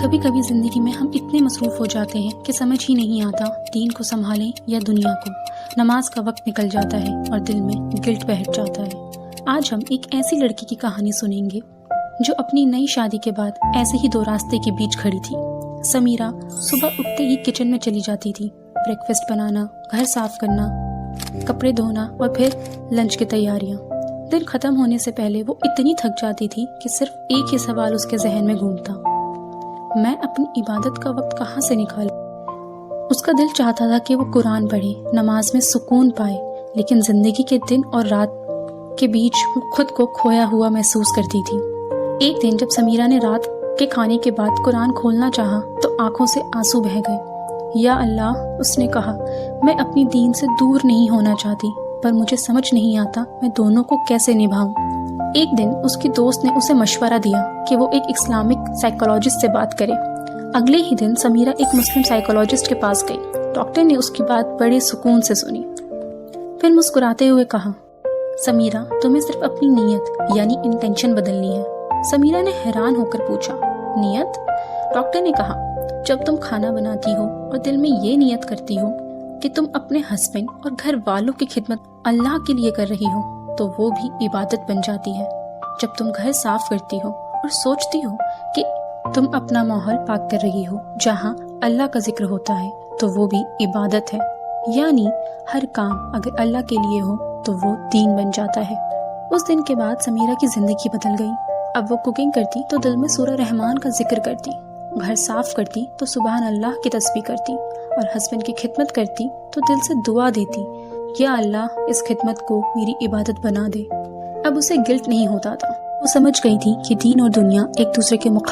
کبھی کبھی زندگی میں ہم اتنے مصروف ہو جاتے ہیں کہ سمجھ ہی نہیں آتا دین کو سنبھالیں یا دنیا کو۔ نماز کا وقت نکل جاتا ہے اور دل میں گلٹ بیٹھ جاتا ہے۔ آج ہم ایک ایسی لڑکی کی کہانی سنیں گے جو اپنی نئی شادی کے بعد ایسے ہی دو راستے کے بیچ کھڑی تھی۔ سمیرہ صبح اٹھتے ہی کچن میں چلی جاتی تھی، بریک فاسٹ بنانا، گھر صاف کرنا، کپڑے دھونا اور پھر لنچ کی تیاریاں۔ دن ختم ہونے سے پہلے وہ اتنی تھک جاتی تھی کہ صرف ایک ہی سوال اس کے ذہن میں گھومتا: میں اپنی عبادت کا وقت کہاں سے نکالوں؟ اس کا دل چاہتا تھا کہ وہ قرآن پڑھے، نماز میں سکون پائے، لیکن زندگی کے دن اور رات کے بیچ وہ خود کو کھویا ہوا محسوس کرتی تھی۔ ایک دن جب سمیرہ نے رات کے کھانے کے بعد قرآن کھولنا چاہا تو آنکھوں سے آنسو بہہ گئے۔ یا اللہ، اس نے کہا، میں اپنی دین سے دور نہیں ہونا چاہتی، پر مجھے سمجھ نہیں آتا میں دونوں کو کیسے نبھاؤں۔ ایک دن اس کی دوست نے اسے مشورہ دیا کہ وہ ایک اسلامک سائیکولوجسٹ سے بات کرے۔ اگلے ہی دن سمیرہ ایک مسلم سائیکولوجسٹ کے پاس گئی۔ ڈاکٹر نے اس کی بات بڑے سکون سے سنی، پھر مسکراتے ہوئے کہا: سمیرہ، تمہیں صرف اپنی نیت یعنی انٹینشن بدلنی ہے۔ سمیرہ نے حیران ہو کر پوچھا: نیت؟ ڈاکٹر نے کہا: جب تم کھانا بناتی ہو اور دل میں یہ نیت کرتی ہو کہ تم اپنے ہسبینڈ اور گھر والوں کی خدمت اللہ کے لیے کر رہی ہو تو وہ بھی عبادت بن جاتی ہے۔ جب تم گھر صاف کرتی ہو اور سوچتی ہو کہ تم اپنا ماحول پاک کر رہی ہو جہاں اللہ کا ذکر ہوتا ہے تو وہ بھی عبادت ہے۔ یعنی ہر کام اگر اللہ کے لیے ہو تو وہ دین بن جاتا ہے۔ اس دن کے بعد سمیرہ کی زندگی بدل گئی۔ اب وہ کوکنگ کرتی تو دل میں سورہ رحمان کا ذکر کرتی، گھر صاف کرتی تو سبحان اللہ کی تسبیح کرتی، اور ہسبینڈ کی خدمت کرتی تو دل سے دعا دیتی: یا اللہ، اس خدمت کو میری عبادت بنا دے۔ اب اسے گلٹ نہیں ہوتا تھا۔ وہ سمجھ گئی تھی کہ دین اور دنیا ایک دوسرے کے مقابلے